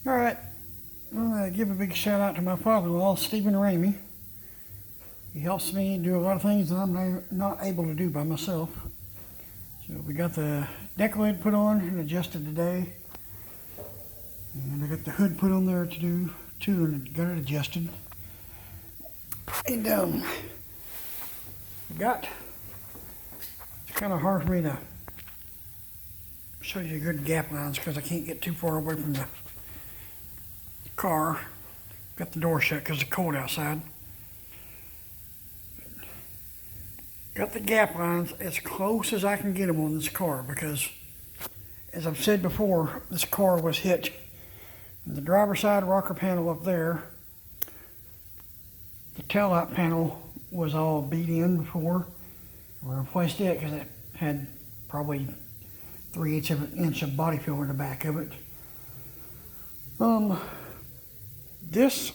Alright, I'm going to give a big shout out to my father-in-law, Stephen Ramey. He helps me do a lot of things that I'm not able to do by myself. So we got the deck lid put on and adjusted today. And I got the hood put on there to do too, and got it adjusted. And it's kind of hard for me to show you good gap lines because I can't get too far away from the car. Got the door shut because it's cold outside. Got the gap lines as close as I can get them on this car because, as I've said before, this car was hit. The driver's side rocker panel up there, the taillight panel was all beat in before. We replaced it because it had probably 3/8 of an inch of body filler in the back of it. This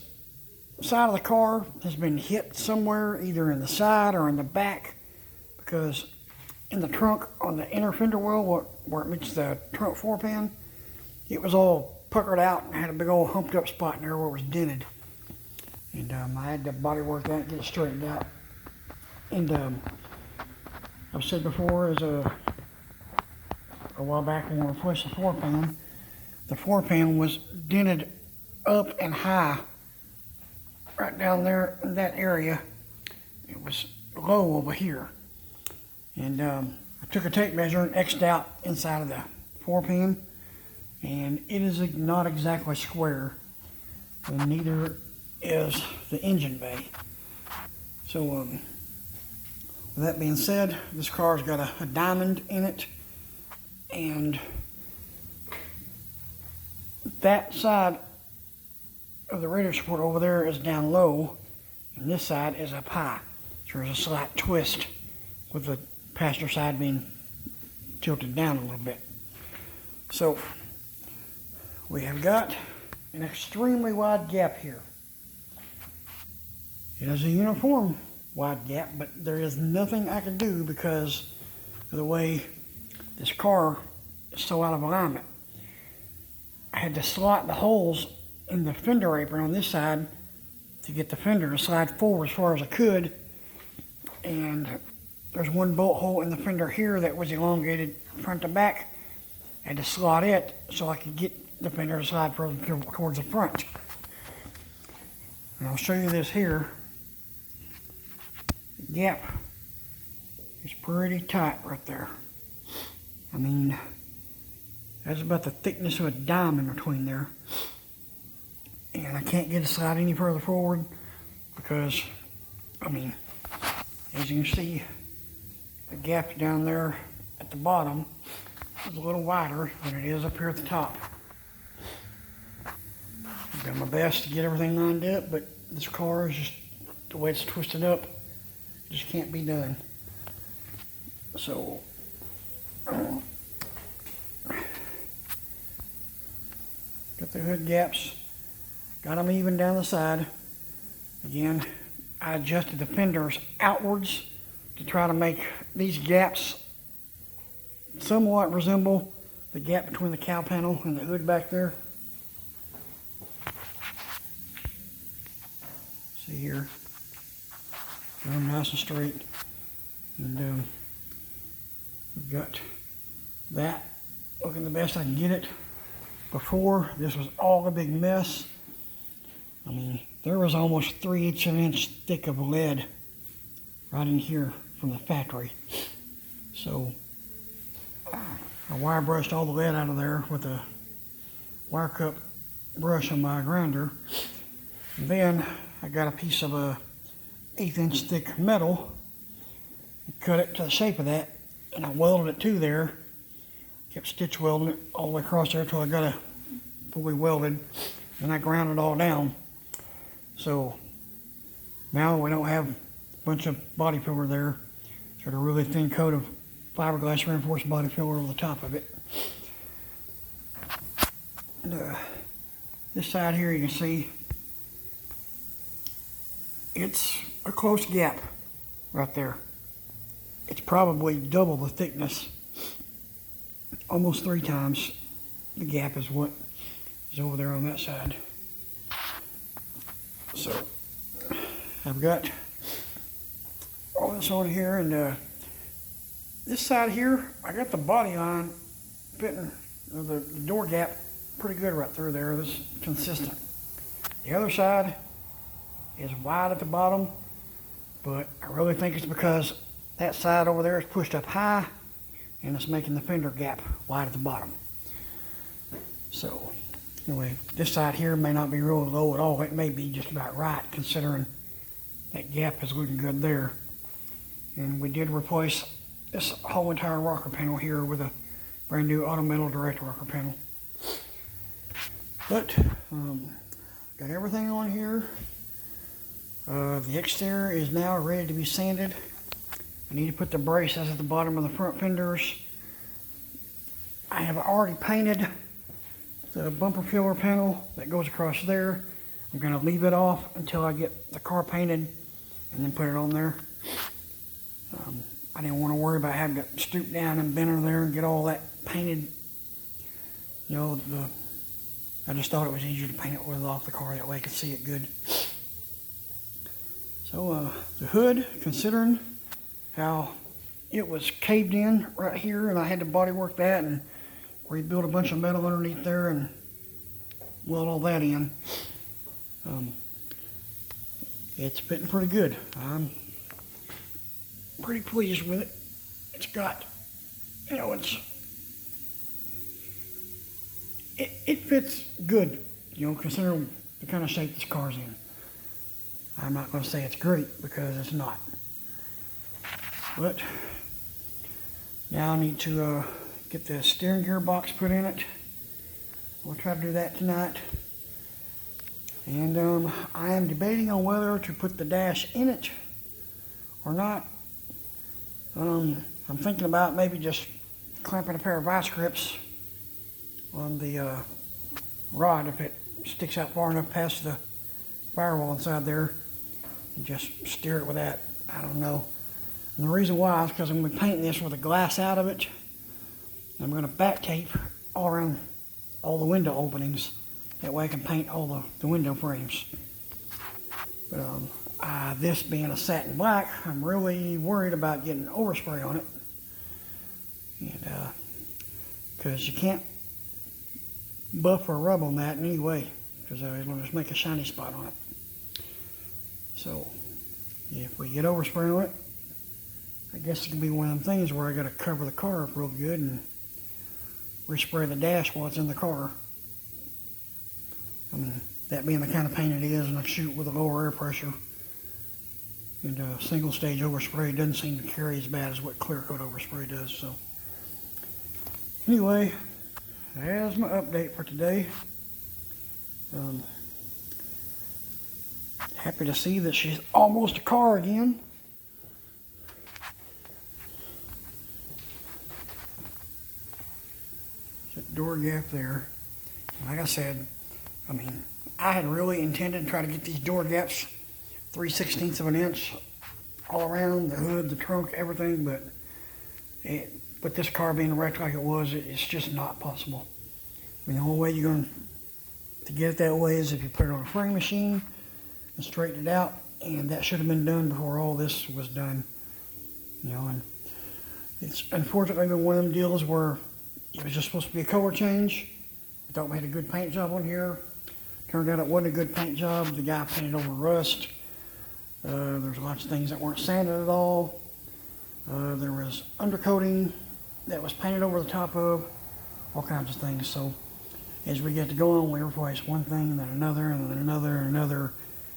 side of the car has been hit somewhere, either in the side or in the back, because in the trunk on the inner fender well where it meets the trunk floor pan, it was all puckered out and had a big old humped up spot in there where it was dented. And I had to body work that and get it straightened out. And I've said before, as a while back when we replaced the floor pan was dented up and high right down there in that area. It was low over here. And I took a tape measure and X'd out inside of the floor pan, and it is not exactly square, and neither is the engine bay. So with that being said, this car's got a diamond in it, and that side of the radiator support over there is down low, and this side is up high. So there's a slight twist with the passenger side being tilted down a little bit. So we have got an extremely wide gap here. It is a uniform wide gap, but there is nothing I can do because of the way this car is so out of alignment. I had to slot the holes in the fender apron on this side to get the fender to slide forward as far as I could, and there's one bolt hole in the fender here that was elongated front to back. I had to slot it so I could get the fender to slide further towards the front. And I'll show you this here. The gap is pretty tight right there. I mean, that's about the thickness of a dime in between there. And I can't get it to slide any further forward because, I mean, as you can see, the gap down there at the bottom is a little wider than it is up here at the top. I've done my best to get everything lined up, but this car is just, the way it's twisted up, it just can't be done. So, got the hood gaps, got them even down the side. Again, I adjusted the fenders outwards to try to make these gaps somewhat resemble the gap between the cowl panel and the hood back there. See here, got them nice and straight. And we've got that looking the best I can get it. Before, this was all a big mess. I mean, there was almost 3/8 of an inch thick of lead right in here from the factory. So I wire brushed all the lead out of there with a wire cup brush on my grinder. And then I got a piece of 1/8 inch thick metal, cut it to the shape of that, and I welded it to there. Kept stitch welding it all the way across there until I got it fully welded, and I ground it all down. So now we don't have a bunch of body filler there. Got a really thin coat of fiberglass reinforced body filler over the top of it. And, this side here, you can see it's a close gap right there. It's probably double the thickness, almost 3 times the gap is what is over there on that side. So I've got all this on here, and this side here, I got the body line fitting the door gap pretty good right through there. This is consistent. The other side is wide at the bottom, but I really think it's because that side over there is pushed up high and it's making the fender gap wide at the bottom. So anyway, this side here may not be really low at all. It may be just about right considering that gap is looking good there. And we did replace this whole entire rocker panel here with a brand new auto metal direct rocker panel. But got everything on here. The exterior is now ready to be sanded. I need to put the braces at the bottom of the front fenders. I have already painted the bumper filler panel that goes across there. I'm going to leave it off until I get the car painted and then put it on there. I didn't want to worry about having to stoop down and bend under there and get all that painted. You know, I just thought it was easier to paint it with off the car, that way I could see it good. So the hood, considering how it was caved in right here, and I had to body work that and rebuild a bunch of metal underneath there and weld all that in. It's fitting pretty good. I'm pretty pleased with it. It's got, you know, it fits good, you know, considering the kind of shape this car's in. I'm not going to say it's great because it's not. But now I need to get the steering gear box put in it. We'll try to do that tonight. And I am debating on whether to put the dash in it or not. I'm thinking about maybe just clamping a pair of vice grips on the rod if it sticks out far enough past the firewall inside there, and just steer it with that. I don't know. And the reason why is because I'm going to be painting this with the glass out of it. I'm going to back tape all around all the window openings. That way I can paint all the window frames. But this being a satin black, I'm really worried about getting overspray on it. And because you can't buff or rub on that in any way, because it'll just make a shiny spot on it. So if we get overspray on it, I guess it can be one of them things where I got to cover the car up real good and respray the dash while it's in the car. I mean, that being the kind of paint it is, and I shoot with a lower air pressure, and single stage overspray doesn't seem to carry as bad as what clear coat overspray does. So anyway, that's my update for today. Happy to see that she's almost a car again. That door gap there. Like I said, I mean, I had really intended to try to get these door gaps 3/16 of an inch all around the hood, the trunk, everything, but with this car being wrecked like it was, it's just not possible. I mean, the only way you're going to get it that way is if you put it on a frame machine and straighten it out, and that should have been done before all this was done. You know, and it's unfortunately been one of them deals where it was just supposed to be a color change. I thought we had a good paint job on here. Turned out it wasn't a good paint job. The guy painted over rust. There's lots of things that weren't sanded at all. There was undercoating that was painted over the top of, all kinds of things. So as we get to going, we replaced one thing and then another and then another and another,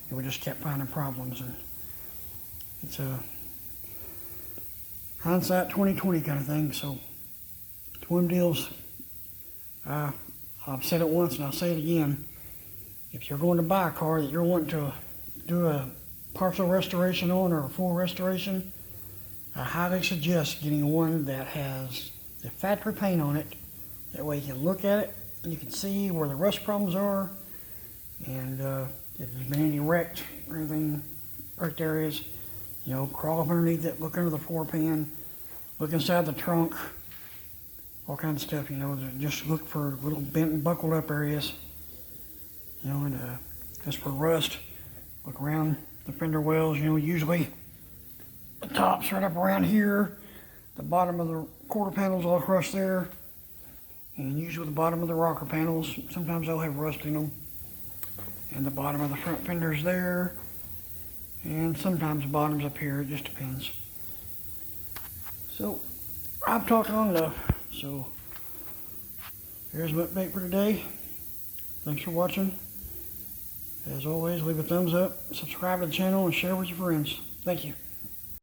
and we just kept finding problems. And it's a hindsight 2020 kind of thing. So it's one of them deals. I've said it once and I'll say it again. If you're going to buy a car that you're wanting to do a partial restoration on or a full restoration, I highly suggest getting one that has the factory paint on it. That way you can look at it and you can see where the rust problems are, and if there's been any wrecked or anything, wrecked areas, you know, crawl up underneath it, look under the floor pan, look inside the trunk, all kinds of stuff, you know, just look for little bent and buckled up areas. You know, and just for rust, look around the fender wells. You know, usually the top's right up around here, the bottom of the quarter panels all across there, and usually the bottom of the rocker panels. Sometimes they'll have rust in them, and the bottom of the front fenders there, and sometimes the bottoms up here. It just depends. So I've talked long enough. So here's my update for today. Thanks for watching. As always, leave a thumbs up, subscribe to the channel, and share with your friends. Thank you.